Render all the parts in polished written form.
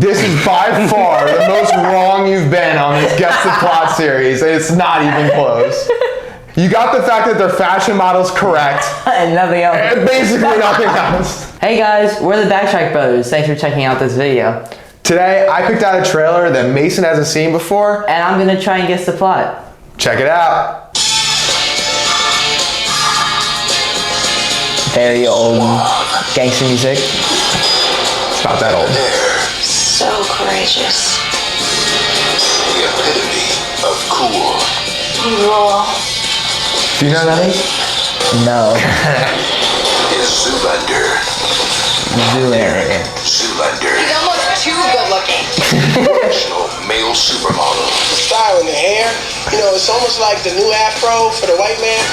This is by far the most wrong you've been on this Guess the Plot series. It's not even close. You got the fact that they're fashion models correct. And nothing else. And basically nothing else. Hey guys, we're the Backtrack Brothers. Thanks for checking out this video. Today, I picked out a trailer that Mason hasn't seen before. And I'm gonna try and guess the plot. Check it out. Very old gangster music. It's not that old. So courageous. The epitome of cool. Rule. Do you know that is? No. Is Zoolander. Zoolander. Zoolander. He's almost too good looking. Professional male supermodel. The style and the hair, you know, it's almost like the new afro for the white man.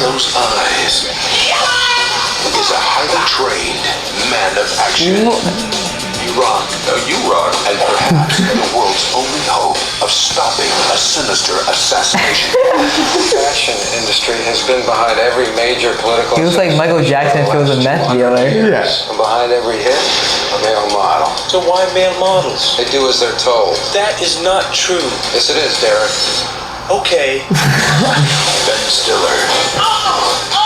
Those eyes. Is a highly trained man of action. You rock, and perhaps the world's only hope of stopping a sinister assassination. The fashion industry has been behind every major political... He looks like Michael Jackson if he was a meth dealer. Yes. And behind every hit, a male model. So why male models? They do as they're told. That is not true. Yes, it is, Derek. Okay. Ben Stiller.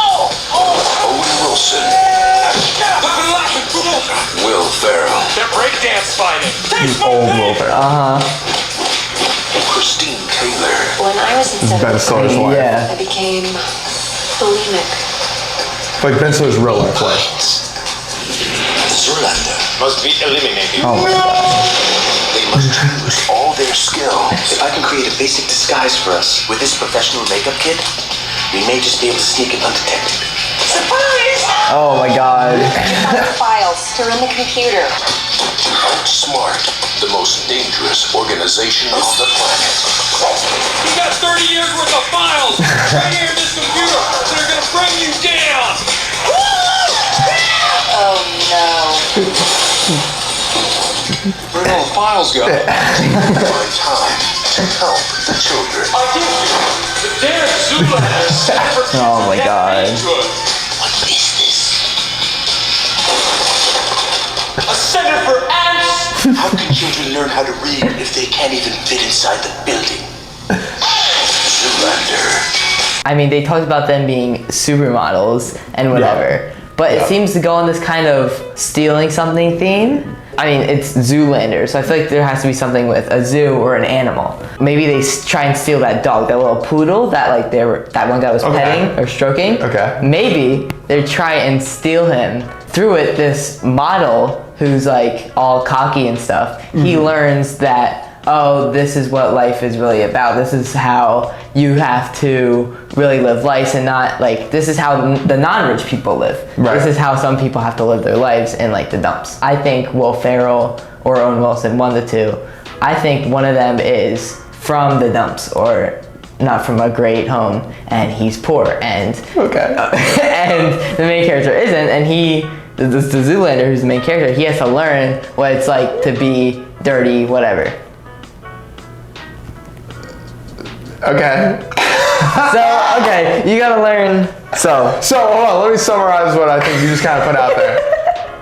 Owen Wilson. Will Ferrell. They're breakdance fighting. Old Will Ferrell. Christine Taylor. When I was in Ben seventh Stiller's grade, wife. Yeah. I became bulimic. Like Ben Stiller's real life wife. Zoolander. Must be eliminated. Oh my god. They must use all their skills. If I can create a basic disguise for us with this professional makeup kit, we may just be able to sneak it undetected. Oh my god. Files. They're in the computer. Outsmart the most dangerous organization on the planet. You got 30 years worth of files right here in this computer that are gonna bring you down. Oh no. Where'd all the files go? Find time to help the children. I give you the damn Zoolander. Oh my god. What is this? A center for ants. How can children learn how to read if they can't even fit inside the building? Zoolander. I mean, they talked about them being supermodels and whatever. But it seems to go on this kind of stealing something theme. I mean, it's Zoolander, so I feel like there has to be something with a zoo or an animal. Maybe they try and steal that dog, that little poodle that like that one guy was petting or stroking. Okay. Maybe they try and steal him. Through it, this model who's like all cocky and stuff, he learns that, oh, this is what life is really about. This is how you have to really live life, and not like, this is how the non-rich people live. Right. This is how some people have to live their lives in like the dumps. I think Will Ferrell or Owen Wilson, one of the two, I think one of them is from the dumps or not from a great home, and he's poor, and and the main character isn't, and the Zoolander, who's the main character, he has to learn what it's like to be dirty, whatever. Okay. So, okay, you gotta learn. So hold on, let me summarize what I think you just kind of put out there.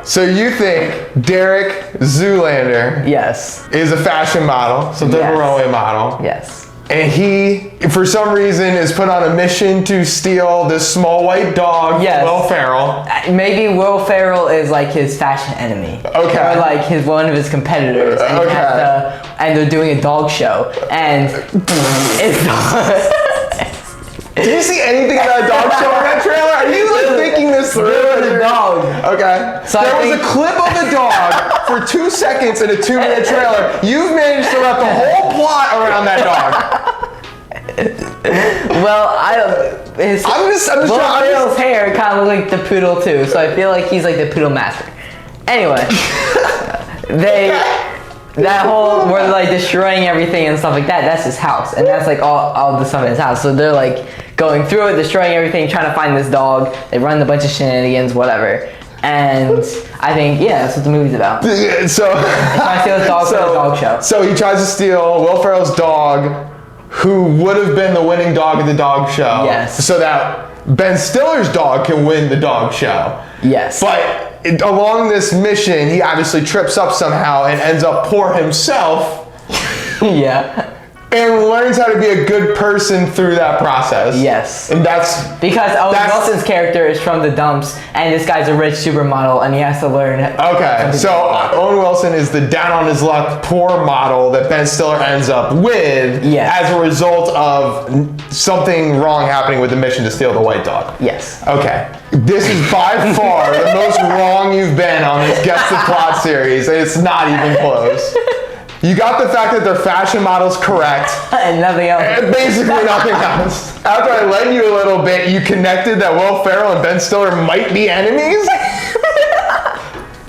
So you think Derek Zoolander Yes. is a fashion model, some type of Yes. runway model. Yes. And he, for some reason, is put on a mission to steal this small white dog, Yes. Will Ferrell. Maybe Will Ferrell is like his fashion enemy. Okay. Or like one of his competitors. And he has to, and they're doing a dog show. And it's Did you see anything about a dog show in that trailer? Are you like thinking this through? There's a dog. Okay. So there I was a think- clip of the dog for 2 seconds in a 2-minute trailer. You've managed to wrap the whole plot around that dog. Well, I don't. I'm just Will trying. Ferrell's hair kind of look like the poodle too, so I feel like he's like the poodle master. Anyway, that whole where they're like destroying everything and stuff like that. That's his house, and that's like all the stuff in his house. So they're like going through it, destroying everything, trying to find this dog. They run a bunch of shenanigans, whatever. And I think, yeah, that's what the movie's about. So Trying to steal his dog for the dog show. So he tries to steal Will Ferrell's dog, who would have been the winning dog at the dog show. Yes. So that Ben Stiller's dog can win the dog show. Yes. But along this mission, he obviously trips up somehow and ends up poor himself. Yeah. And learns how to be a good person through that process. Yes. And that's... Because Owen Wilson's character is from the dumps, and this guy's a rich supermodel, and he has to learn... Okay, so Owen Wilson is the down-on-his-luck poor model that Ben Stiller ends up with as a result of something wrong happening with the mission to steal the white dog. Yes. Okay. This is by far the most wrong you've been on this Guess the Plot series, and it's not even close. You got the fact that they're fashion models correct. And nothing else. And basically nothing else. After I led you a little bit, you connected that Will Ferrell and Ben Stiller might be enemies.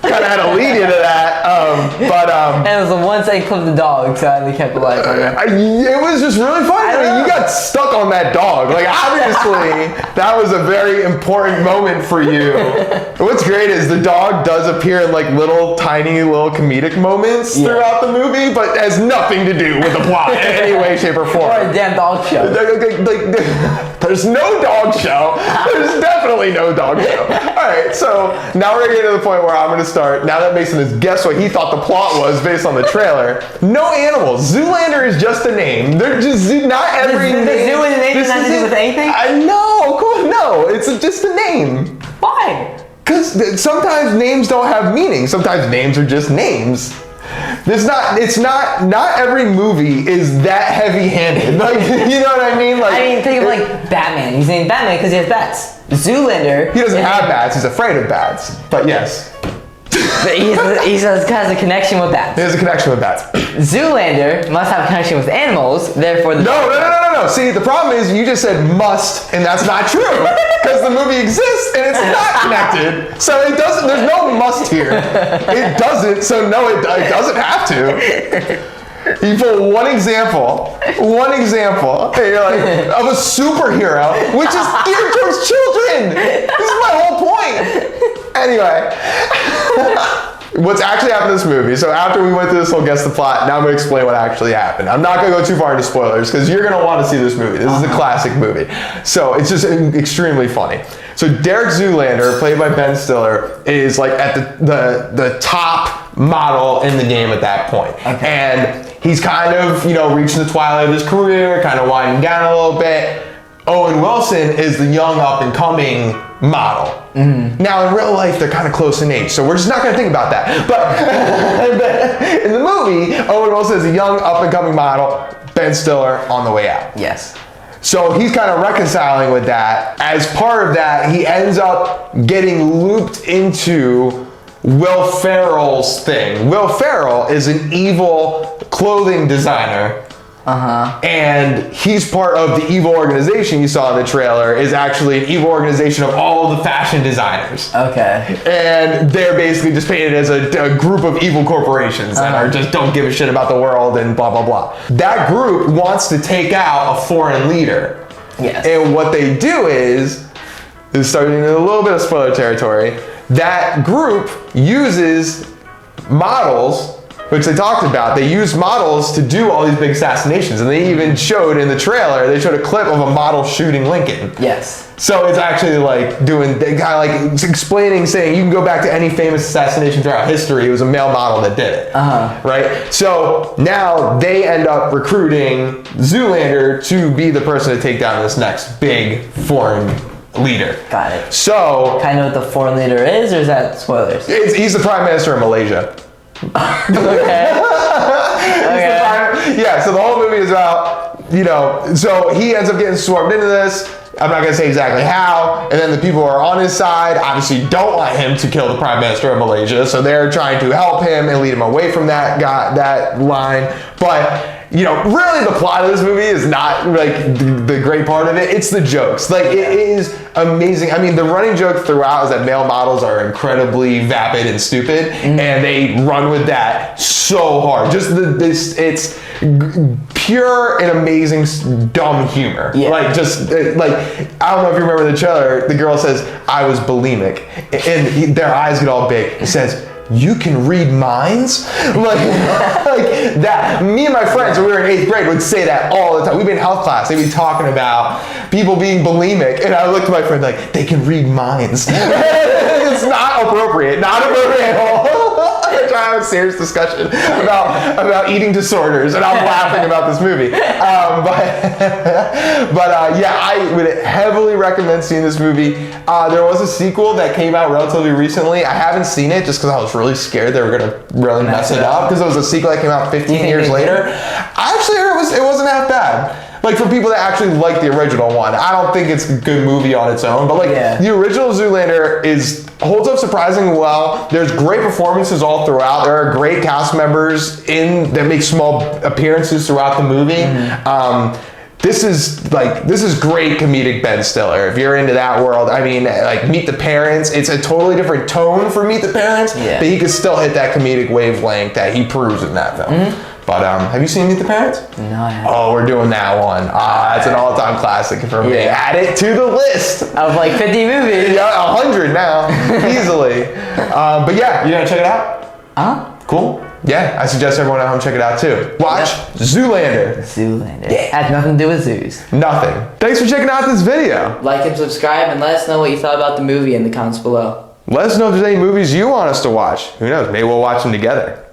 Kind of had to lead you to that. And it was a one-second clip of the dog, so I kept it alive. It was just really funny. I mean, you got stuck on that dog. Like, obviously, that was a very important moment for you. What's great is the dog does appear in like tiny little comedic moments throughout the movie, but has nothing to do with the plot in any way, shape, or form. Or a damn dog show. There's no dog show. There's definitely no dog show. All right, so now we're getting to the point where I'm going to start. Now that Mason has guessed what he thought the plot was based on the trailer. No animals. Zoolander is just a name. They're just not every name. The zoo and the name has nothing to do with anything? I know. Cool. No, it's just a name. Why? Because sometimes names don't have meaning. Sometimes names are just names. Not every movie is that heavy-handed. Like, you know what I mean? Like, think of like Batman. He's named Batman because he has bats. Zoolander. He doesn't have bats. He's afraid of bats. But yes. But he has a connection with bats. He has a connection with bats. Zoolander must have a connection with animals, therefore the... No. See, the problem is you just said must, and that's not true. Because the movie exists, and it's not connected. So it doesn't, there's no must here. It doesn't, so no, it doesn't have to. You pull one example, and you're like, of a superhero, which is geared towards children. This is my whole point. Anyway, what's actually happened in this movie, so after we went through this whole guess the plot, now I'm going to explain what actually happened. I'm not going to go too far into spoilers, because you're going to want to see this movie. This is a classic movie. So it's just extremely funny. So Derek Zoolander, played by Ben Stiller, is like at the top model in the game at that point. Okay. And he's kind of, reaching the twilight of his career, kind of winding down a little bit. Owen Wilson is the young up-and-coming model. Mm-hmm. Now, in real life, they're kind of close in age, so we're just not going to think about that. But in the movie, Owen Wilson is a young up-and-coming model, Ben Stiller on the way out. Yes. So he's kind of reconciling with that. As part of that, he ends up getting looped into Will Ferrell's thing. Will Ferrell is an evil clothing designer. And he's part of the evil organization you saw in the trailer, is actually an evil organization of all of the fashion designers. Okay. And they're basically just painted as a group of evil corporations that just don't give a shit about the world and blah, blah, blah. That group wants to take out a foreign leader. Yes. And what they do is starting in a little bit of spoiler territory, that group uses models, which they talked about. They used models to do all these big assassinations, and they even showed in the trailer, they showed a clip of a model shooting Lincoln. Yes. So it's actually like explaining, saying you can go back to any famous assassination throughout history. It was a male model that did it. Right? So now they end up recruiting Zoolander to be the person to take down this next big foreign leader. Got it. So kind of what the foreign leader is, or is that spoilers? He's the prime minister of Malaysia. Okay. Yeah, so the whole movie is about, so he ends up getting swarmed into this. I'm not going to say exactly how. And then the people who are on his side obviously don't want him to kill the prime minister of Malaysia. So they're trying to help him and lead him away from that line. But, really the plot of this movie is not like the great part of it. It's the jokes. Like, it is amazing. I mean, the running joke throughout is that male models are incredibly vapid and stupid. And they run with that so hard. Just it's pure and amazing dumb humor. Yeah. I don't know if you remember the trailer, the girl says, "I was bulimic," and their eyes get all big. It says, you can read minds? Like that. Me and my friends, when we were in 8th grade, would say that all the time. We'd be in health class, they'd be talking about people being bulimic, and I looked at my friend like, they can read minds. It's not appropriate at all. We're trying to have a serious discussion about eating disorders, and I'm laughing about this movie. But yeah, I would heavily recommend seeing this movie. There was a sequel that came out relatively recently. I haven't seen it just because I was really scared they were gonna really mess it up, because it was a sequel that came out 15 years later. I actually heard it wasn't that bad. Like, for people that actually like the original one. I don't think it's a good movie on its own, but like the original Zoolander holds up surprisingly well. There's great performances all throughout. There are great cast members that make small appearances throughout the movie. This is great comedic Ben Stiller. If you're into that world, I mean, like Meet the Parents, it's a totally different tone for Meet the Parents, but he can still hit that comedic wavelength that he proves in that film. But have you seen Meet the Parents? No, I haven't. Oh, we're doing that one. It's an all-time classic for me. Add it to the list of like 50 movies. Yeah, 100 now, easily. But yeah, you gonna check it out? Cool. Yeah, I suggest everyone at home check it out too. Watch Zoolander. Zoolander. Has nothing to do with zoos. Nothing. Thanks for checking out this video. Like and subscribe, and let us know what you thought about the movie in the comments below. Let us know if there's any movies you want us to watch. Who knows? Maybe we'll watch them together.